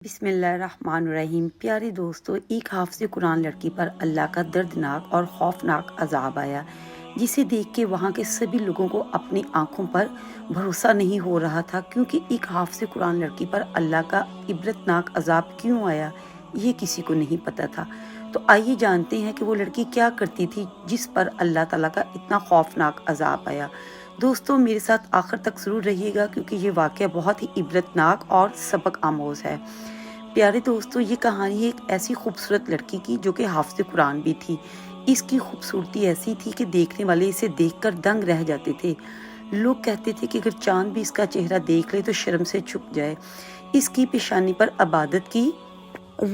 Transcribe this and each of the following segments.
بسم اللہ الرحمن الرحیم۔ پیارے دوستو، ایک حافظ قرآن لڑکی پر اللہ کا دردناک اور خوفناک عذاب آیا، جسے دیکھ کے وہاں کے سبھی لوگوں کو اپنی آنکھوں پر بھروسہ نہیں ہو رہا تھا، کیونکہ ایک حافظ قرآن لڑکی پر اللہ کا عبرتناک عذاب کیوں آیا یہ کسی کو نہیں پتا تھا۔ تو آئیے جانتے ہیں کہ وہ لڑکی کیا کرتی تھی جس پر اللہ تعالیٰ کا اتنا خوفناک عذاب آیا۔ دوستو، میرے ساتھ آخر تک ضرور رہیے گا، کیونکہ یہ واقعہ بہت ہی عبرتناک اور سبق آموز ہے۔ پیارے دوستو، یہ کہانی ایک ایسی خوبصورت لڑکی کی جو کہ حافظ قرآن بھی تھی۔ اس کی خوبصورتی ایسی تھی کہ دیکھنے والے اسے دیکھ کر دنگ رہ جاتے تھے۔ لوگ کہتے تھے کہ اگر چاند بھی اس کا چہرہ دیکھ لے تو شرم سے چھپ جائے۔ اس کی پیشانی پر عبادت کی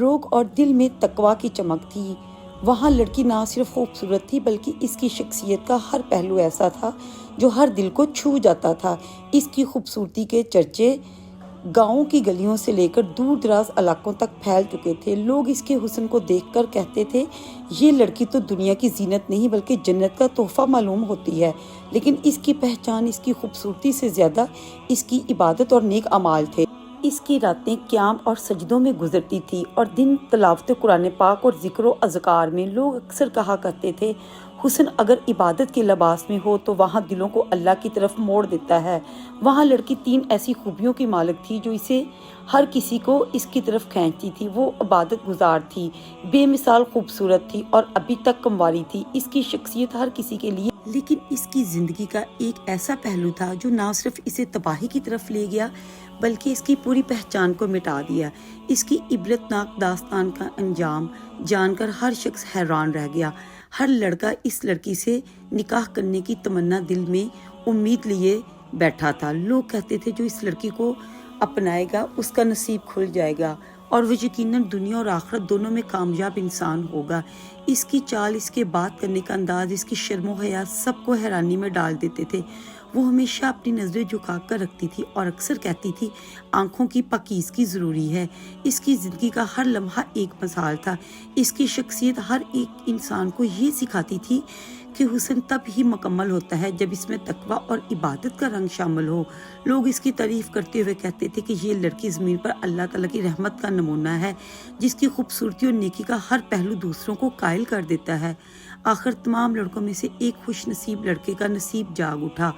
روگ اور دل میں تقویٰ کی چمک تھی۔ وہاں لڑکی نہ صرف خوبصورت تھی بلکہ اس کی شخصیت کا ہر پہلو ایسا تھا جو ہر دل کو چھو جاتا تھا۔ اس کی خوبصورتی کے چرچے گاؤں کی گلیوں سے لے کر دور دراز علاقوں تک پھیل چکے تھے۔ لوگ اس کے حسن کو دیکھ کر کہتے تھے، یہ لڑکی تو دنیا کی زینت نہیں بلکہ جنت کا تحفہ معلوم ہوتی ہے۔ لیکن اس کی پہچان اس کی خوبصورتی سے زیادہ اس کی عبادت اور نیک اعمال تھے۔ اس کی راتیں قیام اور سجدوں میں گزرتی تھی اور دن تلاوت قرآن پاک اور ذکر و اذکار میں۔ لوگ اکثر کہا کرتے تھے، حسن اگر عبادت کے لباس میں ہو تو وہاں دلوں کو اللہ کی طرف موڑ دیتا ہے۔ وہاں لڑکی تین ایسی خوبیوں کی مالک تھی جو اسے ہر کسی کو اس کی طرف کھینچتی تھی۔ وہ عبادت گزار تھی، بے مثال خوبصورت تھی اور ابھی تک کنواری تھی۔ اس کی شخصیت ہر کسی کے لیے، لیکن اس کی زندگی کا ایک ایسا پہلو تھا جو نہ صرف اسے تباہی کی طرف لے گیا بلکہ اس کی پوری پہچان کو مٹا دیا۔ اس کی عبرتناک داستان کا انجام جان کر ہر شخص حیران رہ گیا۔ ہر لڑکا اس لڑکی سے نکاح کرنے کی تمنا دل میں امید لیے بیٹھا تھا۔ لوگ کہتے تھے جو اس لڑکی کو اپنائے گا اس کا نصیب کھل جائے گا اور وہ یقیناً دنیا اور آخرت دونوں میں کامیاب انسان ہوگا۔ اس کی چال، اس کے بات کرنے کا انداز، اس کی شرم و حیا سب کو حیرانی میں ڈال دیتے تھے۔ وہ ہمیشہ اپنی نظریں جھکا کر رکھتی تھی اور اکثر کہتی تھی، آنکھوں کی پاکیزگی ضروری ہے۔ اس کی زندگی کا ہر لمحہ ایک مثال تھا۔ اس کی شخصیت ہر ایک انسان کو یہ سکھاتی تھی کہ حسن تب ہی مکمل ہوتا ہے جب اس میں تقویٰ اور عبادت کا رنگ شامل ہو۔ لوگ اس کی تعریف کرتے ہوئے کہتے تھے کہ یہ لڑکی زمین پر اللہ تعالیٰ کی رحمت کا نمونہ ہے، جس کی خوبصورتی اور نیکی کا ہر پہلو دوسروں کو قائل کر دیتا ہے۔ آخر تمام لڑکوں میں سے ایک خوش نصیب لڑکے کا نصیب جاگ اٹھا۔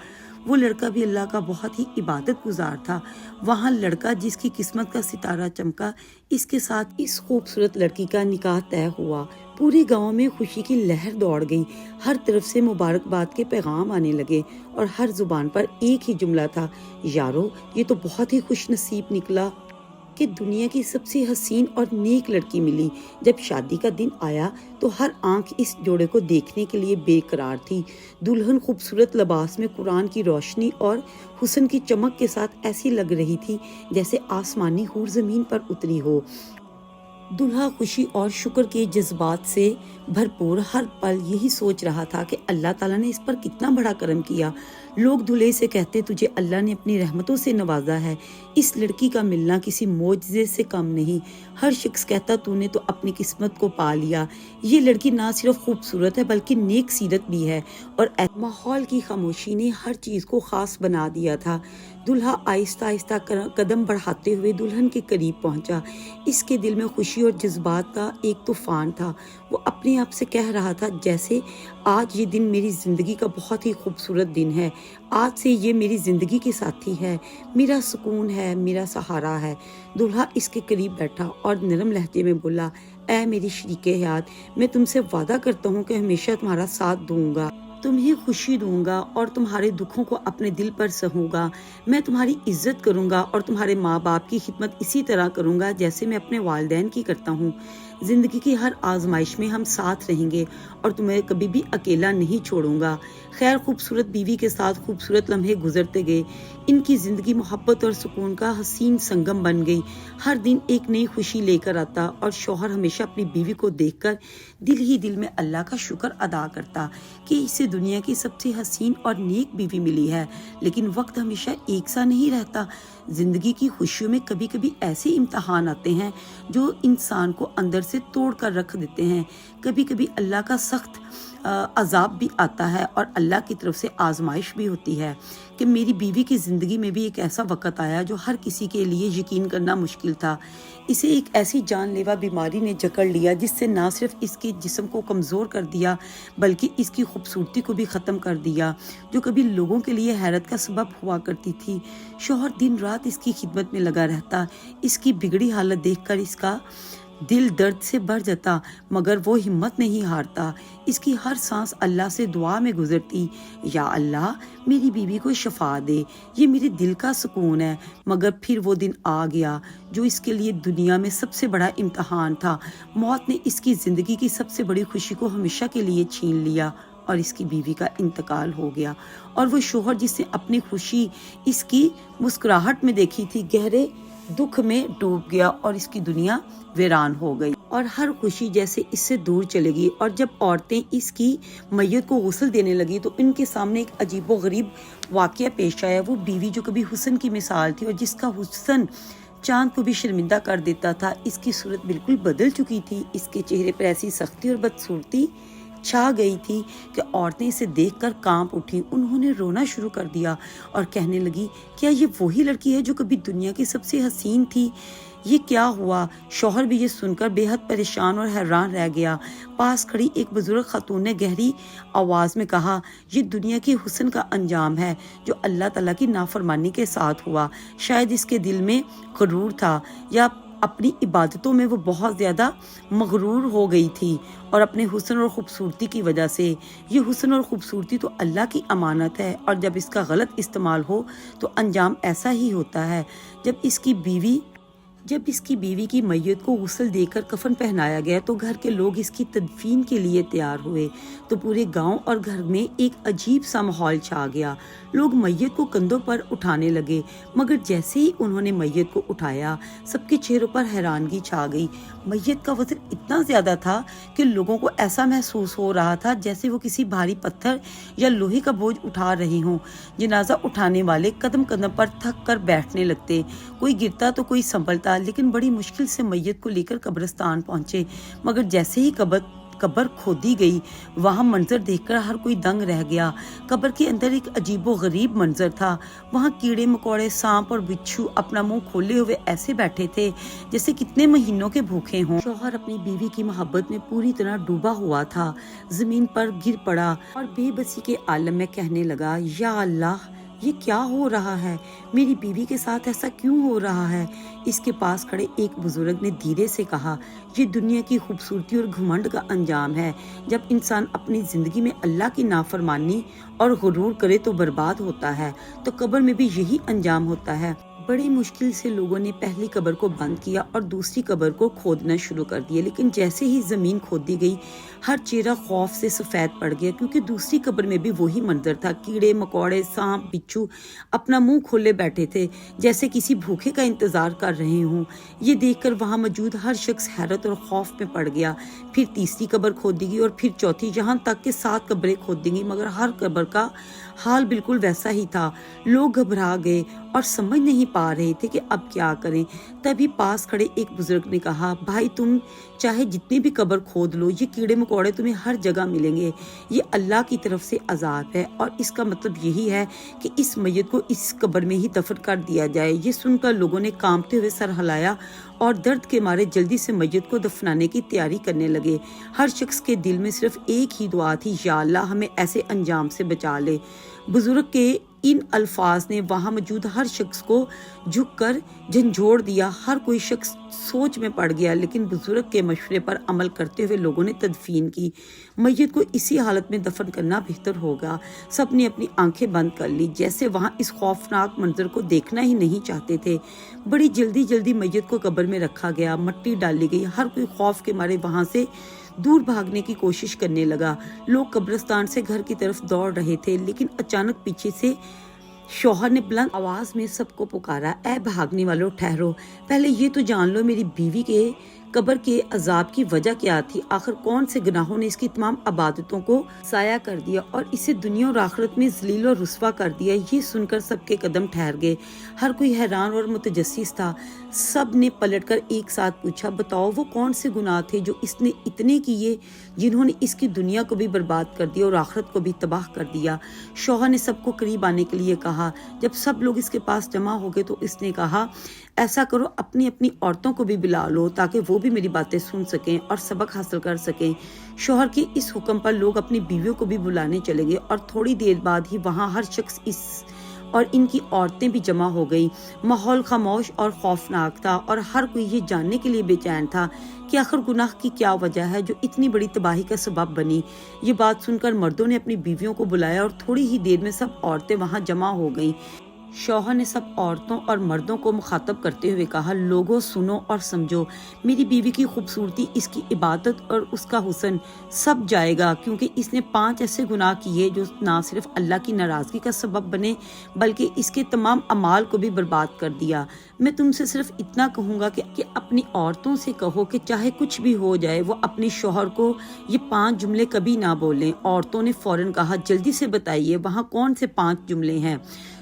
وہ لڑکا بھی اللہ کا بہت ہی عبادت گزار تھا۔ وہاں لڑکا جس کی قسمت کا ستارہ چمکا، اس کے ساتھ اس خوبصورت لڑکی کا نکاح طے ہوا۔ پورے گاؤں میں خوشی کی لہر دوڑ گئی۔ ہر طرف سے مبارکباد کے پیغام آنے لگے اور ہر زبان پر ایک ہی جملہ تھا، یارو یہ تو بہت ہی خوش نصیب نکلا کہ دنیا کی سب سے حسین اور نیک لڑکی ملی۔ جب شادی کا دن آیا تو ہر آنکھ اس جوڑے کو دیکھنے کے لیے بے قرار تھی۔ دلہن خوبصورت لباس میں قرآن کی روشنی اور حسن کی چمک کے ساتھ ایسی لگ رہی تھی جیسے آسمانی حور زمین پر اتری ہو۔ دلہا خوشی اور شکر کے جذبات سے بھرپور ہر پل یہی سوچ رہا تھا کہ اللہ تعالیٰ نے اس پر کتنا بڑا کرم کیا۔ لوگ دلہے سے کہتے، تجھے اللہ نے اپنی رحمتوں سے نوازا ہے، اس لڑکی کا ملنا کسی معجزے سے کم نہیں۔ ہر شخص کہتا، تو نے تو اپنی قسمت کو پا لیا، یہ لڑکی نہ صرف خوبصورت ہے بلکہ نیک سیرت بھی ہے۔ اور ماحول کی خاموشی نے ہر چیز کو خاص بنا دیا تھا۔ دلہا آہستہ آہستہ قدم بڑھاتے ہوئے دلہن کے قریب پہنچا۔ اس کے دل میں خوشی اور جذبات کا ایک طوفان تھا۔ وہ اپنے آپ سے کہہ رہا تھا، جیسے آج یہ دن میری زندگی کا بہت ہی خوبصورت دن ہے، آج سے یہ میری زندگی کی ساتھی ہے، میرا سکون ہے، میرا سہارا ہے۔ دلہا اس کے قریب بیٹھا اور نرم لہجے میں بولا، اے میری شریک حیات، میں تم سے وعدہ کرتا ہوں کہ ہمیشہ تمہارا ساتھ دوں گا، تمہیں خوشی دوں گا اور تمہارے دکھوں کو اپنے دل پر سہوں گا۔ میں تمہاری عزت کروں گا اور تمہارے ماں باپ کی خدمت اسی طرح کروں گا جیسے میں اپنے والدین کی کرتا ہوں۔ زندگی کی ہر آزمائش میں ہم ساتھ رہیں گے اور تمہیں کبھی بھی اکیلا نہیں چھوڑوں گا۔ خیر، خوبصورت بیوی کے ساتھ خوبصورت لمحے گزرتے گئے۔ ان کی زندگی محبت اور سکون کا حسین سنگم بن گئی۔ ہر دن ایک نئی خوشی لے کر آتا اور شوہر ہمیشہ اپنی بیوی کو دیکھ کر دل ہی دل میں اللہ کا شکر ادا کرتا کہ اسے دنیا کی سب سے حسین اور نیک بیوی ملی ہے۔ لیکن وقت ہمیشہ ایک سا نہیں رہتا۔ زندگی کی خوشیوں میں کبھی کبھی ایسے امتحان آتے ہیں جو انسان کو اندر سے توڑ کر رکھ دیتے ہیں۔ کبھی کبھی اللہ کا سخت عذاب بھی آتا ہے اور اللہ کی طرف سے آزمائش بھی ہوتی ہے کہ میری بیوی کی زندگی میں بھی ایک ایسا وقت آیا جو ہر کسی کے لیے یقین کرنا مشکل تھا۔ اسے ایک ایسی جان لیوا بیماری نے جکڑ لیا جس سے نہ صرف اس کے جسم کو کمزور کر دیا بلکہ اس کی خوبصورتی کو بھی ختم کر دیا جو کبھی لوگوں کے لیے حیرت کا سبب ہوا کرتی تھی۔ شوہر دن رات اس کی خدمت میں لگا رہتا، اس کی بگڑی حالت دیکھ کر اس کا دل درد سے بھر جاتا مگر وہ ہمت نہیں ہارتا۔ اس کی ہر سانس اللہ سے دعا میں گزرتی، یا اللہ میری بیوی کو شفا دے، یہ میرے دل کا سکون ہے۔ مگر پھر وہ دن آ گیا جو اس کے لیے دنیا میں سب سے بڑا امتحان تھا۔ موت نے اس کی زندگی کی سب سے بڑی خوشی کو ہمیشہ کے لیے چھین لیا اور اس کی بیوی کا انتقال ہو گیا، اور وہ شوہر جس نے اپنی خوشی اس کی مسکراہٹ میں دیکھی تھی گہرے دکھ میں ڈوب گیا اور اس کی دنیا ویران ہو گئی اور ہر خوشی جیسے اس سے دور چلے گی۔ اور جب عورتیں اس کی میت کو غسل دینے لگی تو ان کے سامنے ایک عجیب و غریب واقعہ پیش آیا۔ وہ بیوی جو کبھی حسن کی مثال تھی اور جس کا حسن چاند کو بھی شرمندہ کر دیتا تھا، اس کی صورت بالکل بدل چکی تھی۔ اس کے چہرے پر ایسی سختی اور بدصورتی چھا گئی تھی کہ عورتیں اسے دیکھ کر کانپ اٹھیں۔ انہوں نے رونا شروع کر دیا اور کہنے لگی، کیا یہ وہی لڑکی ہے جو کبھی دنیا کی سب سے حسین تھی؟ یہ کیا ہوا؟ شوہر بھی یہ سن کر بے حد پریشان اور حیران رہ گیا۔ پاس کھڑی ایک بزرگ خاتون نے گہری آواز میں کہا، یہ دنیا کے حسن کا انجام ہے جو اللہ تعالیٰ کی نافرمانی کے ساتھ ہوا۔ شاید اس کے دل میں غرور تھا یا اپنی عبادتوں میں وہ بہت زیادہ مغرور ہو گئی تھی اور اپنے حسن اور خوبصورتی کی وجہ سے۔ یہ حسن اور خوبصورتی تو اللہ کی امانت ہے اور جب اس کا غلط استعمال ہو تو انجام ایسا ہی ہوتا ہے۔ جب اس کی بیوی کی میت کو غسل دے کر کفن پہنایا گیا تو گھر کے لوگ اس کی تدفین کے لیے تیار ہوئے تو پورے گاؤں اور گھر میں ایک عجیب سا ماحول چھا گیا۔ لوگ میت کو کندھوں پر اٹھانے لگے مگر جیسے ہی انہوں نے میت کو اٹھایا سب کے چہروں پر حیرانگی چھا گئی۔ میت کا وزن اتنا زیادہ تھا کہ لوگوں کو ایسا محسوس ہو رہا تھا جیسے وہ کسی بھاری پتھر یا لوہے کا بوجھ اٹھا رہے ہوں۔ جنازہ اٹھانے والے قدم قدم پر تھک کر بیٹھنے لگتے، کوئی گرتا تو کوئی سنبھلتا، لیکن بڑی مشکل سے میت کو لے کر قبرستان پہنچے مگر جیسے ہی قبر کھودی گئی وہاں منظر دیکھ کر ہر کوئی دنگ رہ گیا۔ قبر کے اندر ایک عجیب و غریب منظر تھا۔ وہاں کیڑے مکوڑے، سانپ اور بچھو اپنا منہ کھولے ہوئے ایسے بیٹھے تھے جیسے کتنے مہینوں کے بھوکے ہوں۔ شوہر اپنی بیوی کی محبت میں پوری طرح ڈوبا ہوا تھا، زمین پر گر پڑا اور بے بسی کے عالم میں کہنے لگا، یا اللہ یہ کیا ہو رہا ہے؟ میری بیوی کے ساتھ ایسا کیوں ہو رہا ہے؟ اس کے پاس کھڑے ایک بزرگ نے دھیرے سے کہا، یہ دنیا کی خوبصورتی اور گھمنڈ کا انجام ہے۔ جب انسان اپنی زندگی میں اللہ کی نافرمانی اور غرور کرے تو برباد ہوتا ہے، تو قبر میں بھی یہی انجام ہوتا ہے۔ بڑی مشکل سے لوگوں نے پہلی قبر کو بند کیا اور دوسری قبر کو کھودنا شروع کر دیا، لیکن جیسے ہی زمین کھودی گئی ہر چہرہ خوف سے سفید پڑ گیا کیونکہ دوسری قبر میں بھی وہی منظر تھا۔ کیڑے مکوڑے، سانپ، بچھو اپنا منہ کھولے بیٹھے تھے جیسے کسی بھوکے کا انتظار کر رہے ہوں۔ یہ دیکھ کر وہاں موجود ہر شخص حیرت اور خوف میں پڑ گیا۔ پھر تیسری قبر کھودی گئی اور پھر چوتھی، یہاں تک کہ 7 قبریں کھودی گئی مگر ہر قبر کا حال بالکل ویسا ہی تھا۔ لوگ گھبرا گئے اور سمجھ نہیں پا رہے تھے کہ اب کیا کریں۔ تبھی پاس کھڑے ایک بزرگ نے کہا، بھائی تم چاہے جتنی بھی قبر کھود لو، یہ کیڑے مکوڑے تمہیں ہر جگہ ملیں گے۔ یہ اللہ کی طرف سے عذاب ہے اور اس کا مطلب یہی ہے کہ اس میت کو اس قبر میں ہی دفن کر دیا جائے۔ یہ سن کر لوگوں نے کانپتے ہوئے سر ہلایا اور درد کے مارے جلدی سے میت کو دفنانے کی تیاری کرنے لگے۔ ہر شخص کے دل میں صرف ایک ہی دعا تھی، یا اللہ ہمیں ایسے انجام سے بچا لے۔ بزرگ کے ان الفاظ نے وہاں موجود ہر شخص کو جھک کر جھنجھوڑ دیا۔ ہر کوئی شخص سوچ میں پڑ گیا، لیکن بزرگ کے مشورے پر عمل کرتے ہوئے لوگوں نے تدفین کی۔ میت کو اسی حالت میں دفن کرنا بہتر ہوگا۔ سب نے اپنی آنکھیں بند کر لی جیسے وہاں اس خوفناک منظر کو دیکھنا ہی نہیں چاہتے تھے۔ بڑی جلدی میت کو قبر میں رکھا گیا، مٹی ڈالی گئی، ہر کوئی خوف کے مارے وہاں سے دور بھاگنے کی کوشش کرنے لگا۔ لوگ قبرستان سے گھر کی طرف دوڑ رہے تھے، لیکن اچانک پیچھے سے شوہر نے بلند آواز میں سب کو پکارا، اے بھاگنے والوں ٹھہرو، پہلے یہ تو جان لو میری بیوی کے قبر کے عذاب کی وجہ کیا تھی۔ آخر کون سے گناہوں نے اس کی تمام عبادتوں کو ضائع کر دیا اور اسے دنیا اور آخرت میں ذلیل اور رسوا کر دیا۔ یہ سن کر سب کے قدم ٹھہر گئے، ہر کوئی حیران اور متجسس تھا۔ سب نے پلٹ کر ایک ساتھ پوچھا بتاؤ وہ کون سے گناہ تھے جو اس نے اتنے کیے جنہوں نے اس کی دنیا کو بھی برباد کر دیا اور آخرت کو بھی تباہ کر دیا۔ شوہر نے سب کو قریب آنے کے لیے کہا۔ جب سب لوگ اس کے پاس جمع ہو گئے تو اس نے کہا ایسا کرو اپنی اپنی عورتوں کو بھی بلا لو تاکہ وہ بھی میری باتیں سن سکیں اور سبق حاصل کر سکیں۔ شوہر کے اس حکم پر لوگ اپنی بیویوں کو بھی بلانے چلے گئے اور تھوڑی دیر بعد ہی وہاں ہر شخص اور ان کی عورتیں بھی جمع ہو گئی۔ ماحول خاموش اور خوفناک تھا اور ہر کوئی یہ جاننے کے لیے بے چین تھا کہ آخر گناہ کی کیا وجہ ہے جو اتنی بڑی تباہی کا سبب بنی۔ یہ بات سن کر مردوں نے اپنی بیویوں کو بلایا اور تھوڑی ہی دیر میں سب عورتیں وہاں جمع ہو گئیں۔ شوہر نے سب عورتوں اور مردوں کو مخاطب کرتے ہوئے کہا لوگوں سنو اور سمجھو، میری بیوی کی خوبصورتی، اس کی عبادت اور اس کا حسن سب جائے گا کیونکہ اس نے 5 ایسے گناہ کیے جو نہ صرف اللہ کی ناراضگی کا سبب بنے بلکہ اس کے تمام اعمال کو بھی برباد کر دیا۔ میں تم سے صرف اتنا کہوں گا کہ اپنی عورتوں سے کہو کہ چاہے کچھ بھی ہو جائے وہ اپنے شوہر کو یہ 5 جملے کبھی نہ بولیں۔ عورتوں نے فوراً کہا جلدی سے بتائیے وہاں کون سے 5 جملے ہیں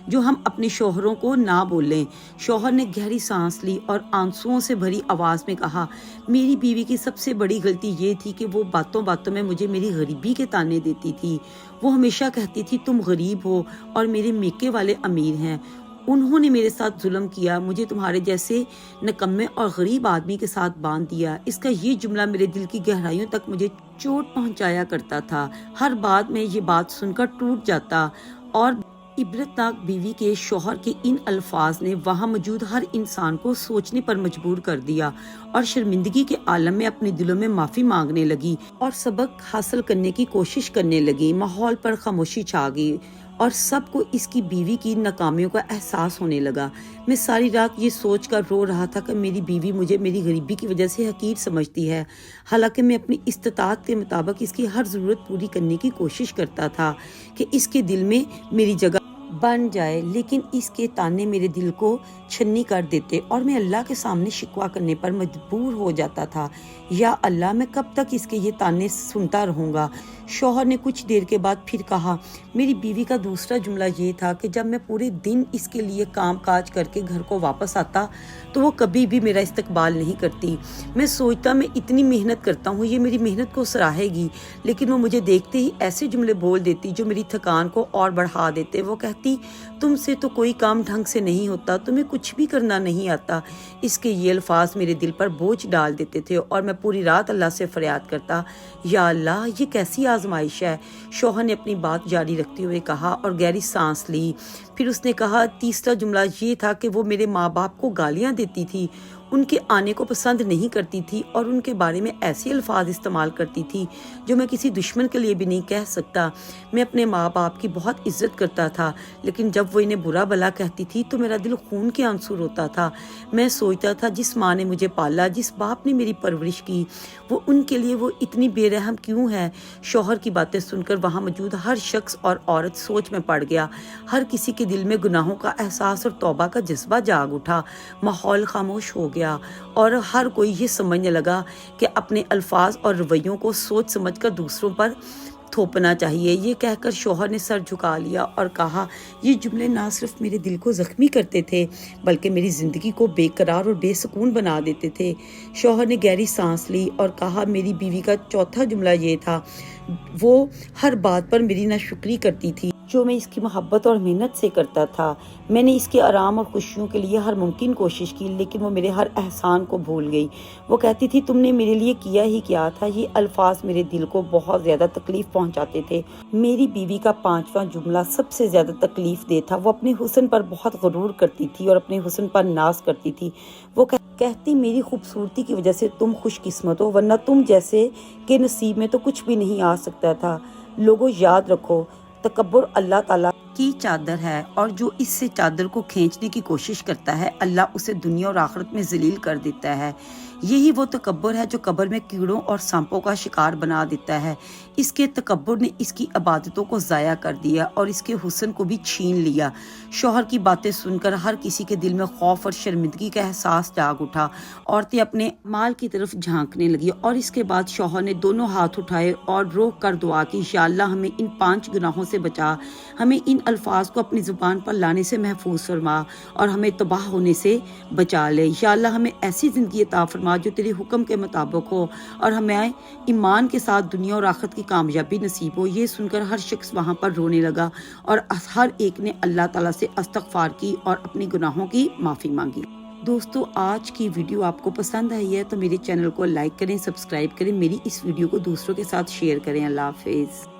جو ہم اپنے شوہروں کو نہ بولیں۔ شوہر نے گہری سانس لی اور آنسوؤں سے بھری آواز میں کہا میری بیوی کی سب سے بڑی غلطی یہ تھی کہ وہ باتوں باتوں میں مجھے میری غریبی کے تانے دیتی تھی۔ وہ ہمیشہ کہتی تھی تم غریب ہو اور میرے میکے والے امیر ہیں۔ انہوں نے میرے ساتھ ظلم کیا، مجھے تمہارے جیسے نکمے اور غریب آدمی کے ساتھ باندھ دیا۔ اس کا یہ جملہ میرے دل کی گہرائیوں تک مجھے چوٹ پہنچایا کرتا تھا۔ ہر بات میں یہ بات سن کر ٹوٹ جاتا اور عبرتناک بیوی کے شوہر کے ان الفاظ نے وہاں موجود ہر انسان کو سوچنے پر مجبور کر دیا اور شرمندگی کے عالم میں اپنے دلوں میں معافی مانگنے لگی اور سبق حاصل کرنے کی کوشش کرنے لگی۔ ماحول پر خاموشی چھا گئی اور سب کو اس کی بیوی کی ناکامیوں کا احساس ہونے لگا۔ میں ساری رات یہ سوچ کر رو رہا تھا کہ میری بیوی مجھے میری غریبی کی وجہ سے حقیر سمجھتی ہے، حالانکہ میں اپنی استطاعت کے مطابق اس کی ہر ضرورت پوری کرنے کی کوشش کرتا تھا کہ اس کے دل میں میری جگہ بن جائے، لیکن اس کے تانے میرے دل کو چھنی کر دیتے اور میں اللہ کے سامنے شکوہ کرنے پر مجبور ہو جاتا تھا یا اللہ میں کب تک اس کے یہ تانے سنتا رہوں گا۔ شوہر نے کچھ دیر کے بعد پھر کہا میری بیوی کا دوسرا جملہ یہ تھا کہ جب میں پورے دن اس کے لیے کام کاج کر کے گھر کو واپس آتا تو وہ کبھی بھی میرا استقبال نہیں کرتی۔ میں سوچتا میں اتنی محنت کرتا ہوں یہ میری محنت کو سراہے گی، لیکن وہ مجھے دیکھتے ہی ایسے جملے بول دیتی جو میری تھکان کو اور بڑھا دیتے۔ وہ کہتی تم سے تو کوئی کام ڈھنگ سے نہیں ہوتا، تمہیں کچھ بھی کرنا نہیں آتا۔ اس کے یہ الفاظ میرے دل پر بوجھ ڈال دیتے تھے اور میں پوری رات اللہ سے فریاد کرتا یا اللہ یہ کیسی آزمائش ہے۔ شوہر نے اپنی بات جاری رکھتے ہوئے کہا اور گہری سانس لی۔ پھر اس نے کہا تیسرا جملہ یہ تھا کہ وہ میرے ماں باپ کو گالیاں دیتی تھی، ان کے آنے کو پسند نہیں کرتی تھی اور ان کے بارے میں ایسے الفاظ استعمال کرتی تھی جو میں کسی دشمن کے لیے بھی نہیں کہہ سکتا۔ میں اپنے ماں باپ کی بہت عزت کرتا تھا، لیکن جب وہ انہیں برا بھلا کہتی تھی تو میرا دل خون کے آنسو روتا تھا۔ میں سوچتا تھا جس ماں نے مجھے پالا، جس باپ نے میری پرورش کی، وہ ان کے لیے وہ اتنی بے رحم کیوں ہے۔ شوہر کی باتیں سن کر وہاں موجود ہر شخص اور عورت سوچ میں پڑ گیا۔ ہر کسی کے دل میں گناہوں کا احساس اور توبہ کا جذبہ جاگ اٹھا۔ ماحول خاموش ہو گیا اور ہر کوئی یہ سمجھنے لگا کہ اپنے الفاظ اور رویوں کو سوچ سمجھ کر دوسروں پر تھوپنا چاہیے۔ یہ کہہ کر شوہر نے سر جھکا لیا اور کہا یہ جملے نہ صرف میرے دل کو زخمی کرتے تھے بلکہ میری زندگی کو بے قرار اور بے سکون بنا دیتے تھے۔ شوہر نے گہری سانس لی اور کہا میری بیوی کا چوتھا جملہ یہ تھا وہ ہر بات پر میری ناشکری کرتی تھی جو میں اس کی محبت اور محنت سے کرتا تھا۔ میں نے اس کے آرام اور خوشیوں کے لیے ہر ممکن کوشش کی لیکن وہ میرے ہر احسان کو بھول گئی۔ وہ کہتی تھی تم نے میرے لیے کیا ہی کیا تھا۔ یہ الفاظ میرے دل کو بہت زیادہ تکلیف پہنچاتے تھے۔ میری بیوی کا 5واں جملہ سب سے زیادہ تکلیف دہ تھا۔ وہ اپنے حسن پر بہت غرور کرتی تھی اور اپنے حسن پر ناز کرتی تھی۔ وہ کہتی میری خوبصورتی کی وجہ سے تم خوش قسمت ہو، ورنہ تم جیسے کے نصیب میں تو کچھ بھی نہیں آ سکتا تھا۔ لوگوں یاد رکھو تکبر اللہ تعالیٰ کی چادر ہے اور جو اس سے چادر کو کھینچنے کی کوشش کرتا ہے اللہ اسے دنیا اور آخرت میں ذلیل کر دیتا ہے۔ یہی وہ تکبر ہے جو قبر میں کیڑوں اور سانپوں کا شکار بنا دیتا ہے۔ اس کے تکبر نے اس کی عبادتوں کو ضائع کر دیا اور اس کے حسن کو بھی چھین لیا۔ شوہر کی باتیں سن کر ہر کسی کے دل میں خوف اور شرمندگی کا احساس جاگ اٹھا۔ عورتیں اپنے مال کی طرف جھانکنے لگی اور اس کے بعد شوہر نے دونوں ہاتھ اٹھائے اور رو کر دعا کی، یا اللہ ہمیں ان 5 گناہوں سے بچا، ہمیں ان الفاظ کو اپنی زبان پر لانے سے محفوظ فرما اور ہمیں تباہ ہونے سے بچا لے۔ یا اللہ ہمیں ایسی زندگی عطا فرما جو تیرے حکم کے مطابق ہو اور ہمیں ایمان کے ساتھ دنیا اور آخرت کی کامیابی نصیب ہو۔ یہ سن کر ہر شخص وہاں پر رونے لگا اور ہر ایک نے اللہ تعالیٰ سے استغفار کی اور اپنی گناہوں کی معافی مانگی۔ دوستو، آج کی ویڈیو آپ کو پسند آئی ہے تو میرے چینل کو لائک کریں، سبسکرائب کریں، میری اس ویڈیو کو دوسروں کے ساتھ شیئر کریں۔ اللہ حافظ۔